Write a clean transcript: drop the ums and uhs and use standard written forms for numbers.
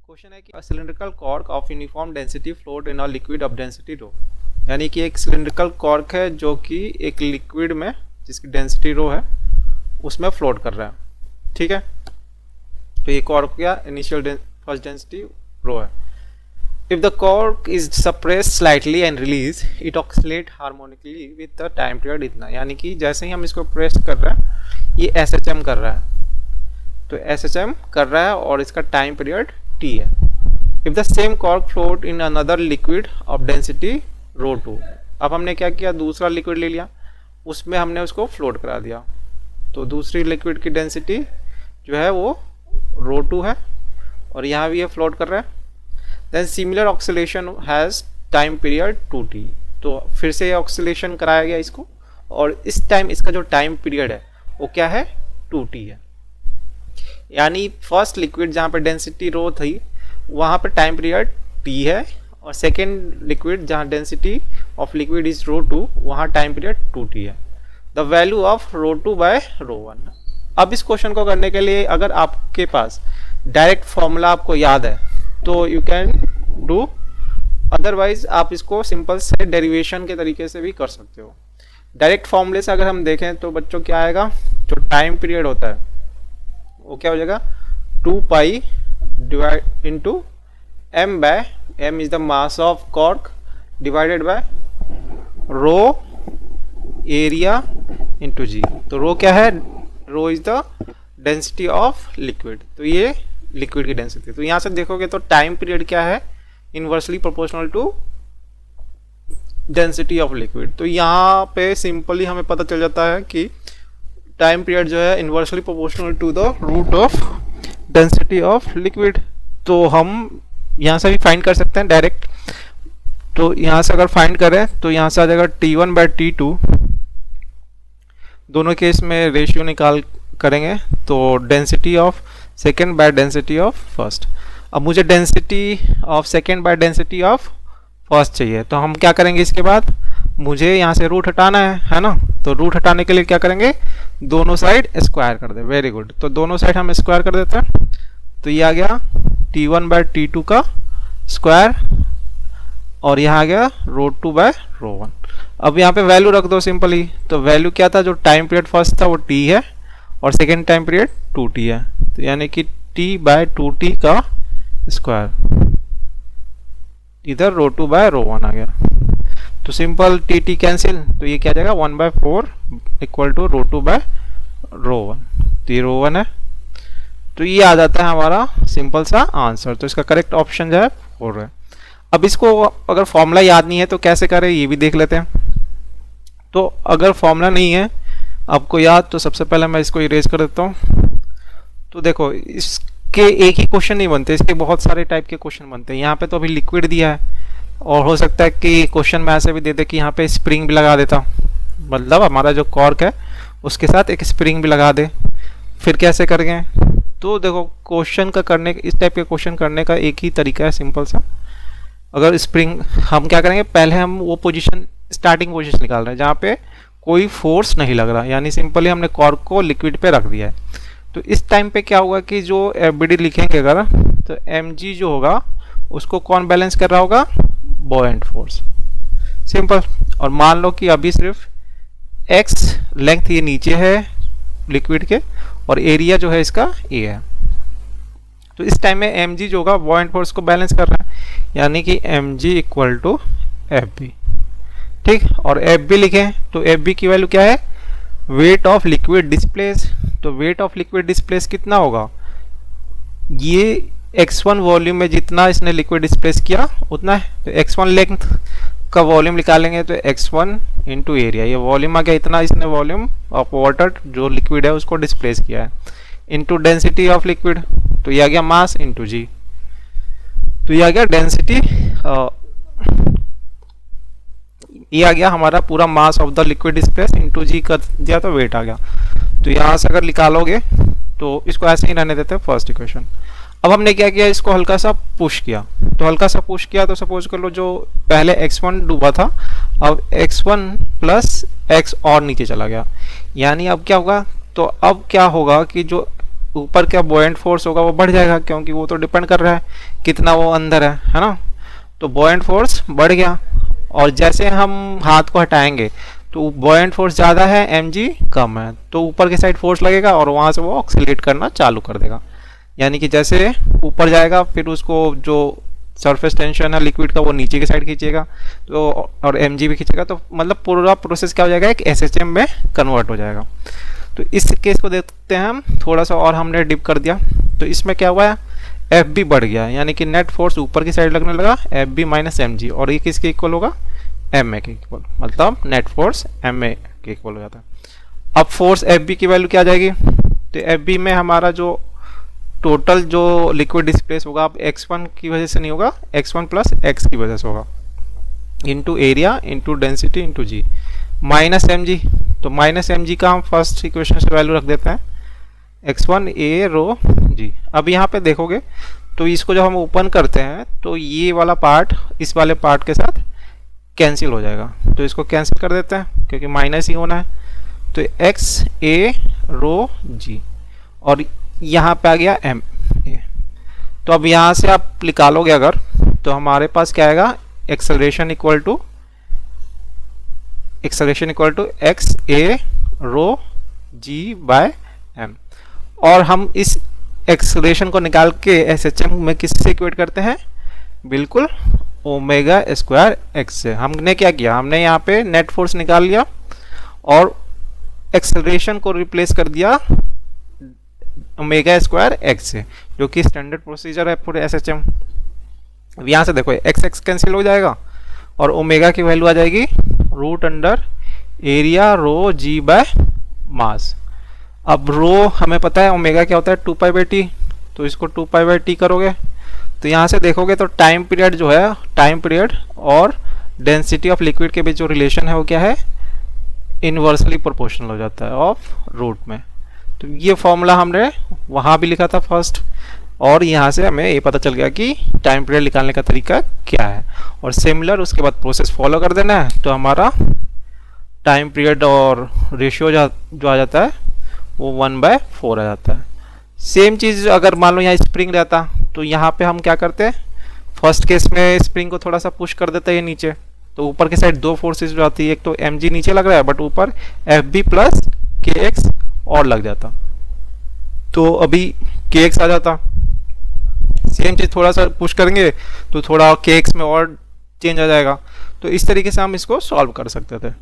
Question है कि cylindrical cork of uniform density float in a liquid of density rho, यानी कि एक सिलिंड्रिकल कॉर्क है जो कि एक लिक्विड में जिसकी डेंसिटी रो है उसमें फ्लोट कर रहा है। ठीक है, तो ये कॉर्क क्या इनिशियल फर्स्ट डेंसिटी रो है। If the cork is suppressed slightly and release it oxalate harmonically with the time period इतना, यानी कि जैसे ही हम इसको प्रेस कर रहे हैं ये SHM कर रहा है, तो SHM कर रहा है और इसका टाइम पीरियड T है। If the same cork float in another liquid of density rho 2, अब हमने क्या किया, दूसरा लिक्विड ले लिया, उसमें हमने उसको फ्लोट करा दिया, तो दूसरी लिक्विड की डेंसिटी जो है वो रो 2 है और यहाँ भी ये फ्लोट कर रहा है। Then similar oscillation has time period 2T, तो फिर से ये ऑक्सीलेशन कराया गया इसको और इस टाइम इसका जो टाइम पीरियड है वो क्या है 2T है। यानी फर्स्ट लिक्विड जहाँ पे डेंसिटी रो थी वहाँ पे टाइम पीरियड T है और सेकेंड लिक्विड जहाँ density of liquid is rho 2 वहाँ टाइम पीरियड 2T है। The value of rho 2 by rho 1। अब इस क्वेश्चन को करने के लिए अगर आपके पास डायरेक्ट फॉर्मूला आपको याद है तो यू कैन डू, अदरवाइज आप इसको सिंपल से डेरिवेशन के तरीके से भी कर सकते हो। डायरेक्ट फॉर्मूले से अगर हम देखें तो बच्चों क्या आएगा, जो टाइम पीरियड होता है वो क्या हो जाएगा 2 pi divide into m by m is the mass of cork divided by rho area into g। तो रो क्या है, rho is the density of liquid, तो ये लिक्विड की डेंसिटी। तो यहाँ से देखोगे तो टाइम पीरियड क्या है, inversely proportional to density of liquid. तो यहाँ पे सिंपली हमें पता चल जाता है कि टाइम पीरियड जो है inversely proportional to the root of density of liquid. तो हम यहाँ से भी फाइंड कर सकते हैं डायरेक्ट, तो यहाँ से अगर फाइंड करें तो यहाँ से आ जाएगा T1 बाय T2, दोनों केस में रेशियो निकाल करेंगे तो density of second by density of first. अब मुझे density of second by density of first चाहिए, तो हम क्या करेंगे, इसके बाद मुझे यहाँ से रूट हटाना है ना, तो रूट हटाने के लिए क्या करेंगे, दोनों साइड स्क्वायर कर दे। वेरी गुड, तो दोनों साइड हम स्क्वायर कर देते हैं, तो ये आ गया T1 बाय T2 का स्क्वायर और यहाँ आ गया रो 2 बाय रो 1। अब यहाँ पे वैल्यू रख दो सिंपली, तो वैल्यू क्या था, जो टाइम पीरियड फर्स्ट था वो T है और सेकेंड टाइम पीरियड 2T है, तो यानी कि T बाय 2T का स्क्वायर, इधर रो 2 बाय रो 1 आ गया। तो सिंपल T कैंसिल, तो ये क्या जाएगा 1/4 equal to row 2 by rho 1, तो ये रो 1 है, तो ये आ जाता है हमारा सिंपल सा आंसर। तो इसका करेक्ट ऑप्शन जो है 4 है। अब इसको अगर फॉर्मूला याद नहीं है तो कैसे करें ये भी देख लेते हैं। तो अगर फॉर्मूला नहीं है आपको याद, तो सबसे पहले मैं इसको इरेज कर देता हूँ। तो देखो इसके एक ही क्वेश्चन नहीं बनते, इसके बहुत सारे टाइप के क्वेश्चन बनते हैं। यहाँ पे तो अभी लिक्विड दिया है और हो सकता है कि क्वेश्चन में ऐसे भी दे दे कि यहाँ पे स्प्रिंग भी लगा देता, मतलब हमारा जो कॉर्क है उसके साथ एक स्प्रिंग भी लगा दे, फिर कैसे करेंगे। तो देखो क्वेश्चन का करने, इस टाइप के क्वेश्चन करने का एक ही तरीका है सिंपल सा। अगर स्प्रिंग, हम क्या करेंगे, पहले हम वो पोजीशन स्टार्टिंग पोजीशन निकाल रहे हैं जहाँ पे कोई फोर्स नहीं लग रहा, यानी सिंपली हमने कॉर्क को लिक्विड पे रख दिया है। तो इस टाइम पे क्या होगा कि जो FBD लिखेंगे अगर, तो mg जो होगा उसको कौन बैलेंस कर रहा होगा, बॉयंट फोर्स, सिंपल। और मान लो कि अभी सिर्फ x लेंथ ये नीचे है लिक्विड के और एरिया जो है इसका a है, तो इस टाइम में mg जो होगा बॉयंट फोर्स को बैलेंस कर रहा है, यानी कि mg इक्वल टू fb। ठीक, और fb लिखें तो fb की वैल्यू क्या है, वेट ऑफ लिक्विड डिस्प्लेस। तो वेट ऑफ लिक्विड डिस्प्लेस कितना होगा, ये x1 वॉल्यूम में जितना इसने लिक्विड डिस्प्लेस किया उतना है, तो x1 लेंथ का वॉल्यूम निकालेंगे तो x1 इंटू एरिया, ये वॉल्यूम आ गया, इतना इसने वॉल्यूम ऑफ वाटर जो लिक्विड है उसको डिस्प्लेस किया है, इंटू डेंसिटी ऑफ लिक्विड, तो ये आ गया मास इंटू जी, तो ये आ गया डेंसिटी, ये आ गया हमारा पूरा mass of the liquid displace into G कर दिया तो वेट आ गया। तो यहाँ से अगर निकालोगे तो इसको ऐसे ही रहने देते हैं फर्स्ट इक्वेशन। अब हमने क्या किया, इसको हल्का सा पुश किया, तो हल्का सा पुश किया तो सपोज कर लो जो पहले x1 डूबा था अब x1 प्लस x और नीचे चला गया, यानी अब क्या होगा, तो अब क्या होगा कि जो ऊपर क्या बॉयंट फोर्स होगा वो बढ़ जाएगा, क्योंकि वो तो डिपेंड कर रहा है कितना वो अंदर है ना। तो बॉयंट फोर्स बढ़ गया, और जैसे हम हाथ को हटाएंगे तो बॉयंट फोर्स ज़्यादा है, mg कम है, तो ऊपर की साइड फोर्स लगेगा और वहाँ से वो ऑक्सीलेट करना चालू कर देगा। यानी कि जैसे ऊपर जाएगा फिर उसको जो सरफेस टेंशन है लिक्विड का वो नीचे की साइड खींचेगा, तो और mg भी खींचेगा, तो मतलब पूरा प्रोसेस क्या हो जाएगा, एक SHM में कन्वर्ट हो जाएगा। तो इस केस को देखते हैं हम थोड़ा सा और, हमने डिप कर दिया तो इसमें क्या हुआ है, FB बढ़ गया, यानी कि नेट फोर्स ऊपर की साइड लगने लगा FB माइनस mg, और ये किसके इक्वल होगा, MA के इक्वल, मतलब नेट फोर्स MA के इक्वल हो जाता है। अब फोर्स FB की वैल्यू क्या आ जाएगी, तो FB में हमारा जो टोटल जो लिक्विड डिस्प्लेस होगा अब x1 की वजह से नहीं होगा, x1 प्लस x की वजह से होगा, into area into density into G minus mg। तो माइनस mg का हम फर्स्ट इक्वेशन से वैल्यू रख देते हैं, x1 a रो g। अब यहाँ पे देखोगे तो इसको जब हम ओपन करते हैं तो ये वाला पार्ट इस वाले पार्ट के साथ कैंसिल हो जाएगा, तो इसको कैंसिल कर देते हैं क्योंकि माइनस ही होना है। तो x a रो g, और यहाँ पे आ गया m a। तो अब यहाँ से आप निकालोगे अगर, तो हमारे पास क्या आएगा, acceleration equal to x a rho g by m. और हम इस एक्सेलरेशन को निकाल के SHM में किससे इक्वेट करते हैं, बिल्कुल ओमेगा स्क्वायर एक्स से। हमने क्या किया, हमने यहाँ पे नेट फोर्स निकाल लिया और एक्सेलरेशन को रिप्लेस कर दिया ओमेगा स्क्वायर एक्स से, जो कि स्टैंडर्ड प्रोसीजर है पूरे SHM। अब यहाँ से देखो एक्स एक्स कैंसिल हो जाएगा और ओमेगा की वैल्यू आ जाएगी root under area rho g by mass. अब रो हमें पता है ओमेगा क्या होता है 2π/t, तो इसको 2π/t करोगे तो यहाँ से देखोगे तो टाइम पीरियड जो है, टाइम पीरियड और डेंसिटी ऑफ लिक्विड के बीच जो रिलेशन है वो क्या है, इनवर्सली प्रोपोर्शनल हो जाता है ऑफ रूट में। तो ये फॉर्मूला हमने वहाँ भी लिखा था फर्स्ट, और यहाँ से हमें ये पता चल गया कि टाइम पीरियड निकालने का तरीका क्या है। और सिमिलर उसके बाद प्रोसेस फॉलो कर देना है, तो हमारा टाइम पीरियड और रेशियो जो आ जाता है वो 1/4 आ जाता है। सेम चीज़ अगर मान लो यहाँ स्प्रिंग रहता तो यहाँ पे हम क्या करते हैं, फर्स्ट केस में स्प्रिंग को थोड़ा सा पुश कर देते हैं नीचे, तो ऊपर की साइड दो फोर्सेस जो आती है, एक तो mg नीचे लग रहा है बट ऊपर FB प्लस kx और लग जाता, तो अभी kx आ जाता। सेम चीज़ थोड़ा सा पुश करेंगे तो थोड़ा kx में और चेंज आ जाएगा। तो इस तरीके से हम इसको सॉल्व कर सकते थे।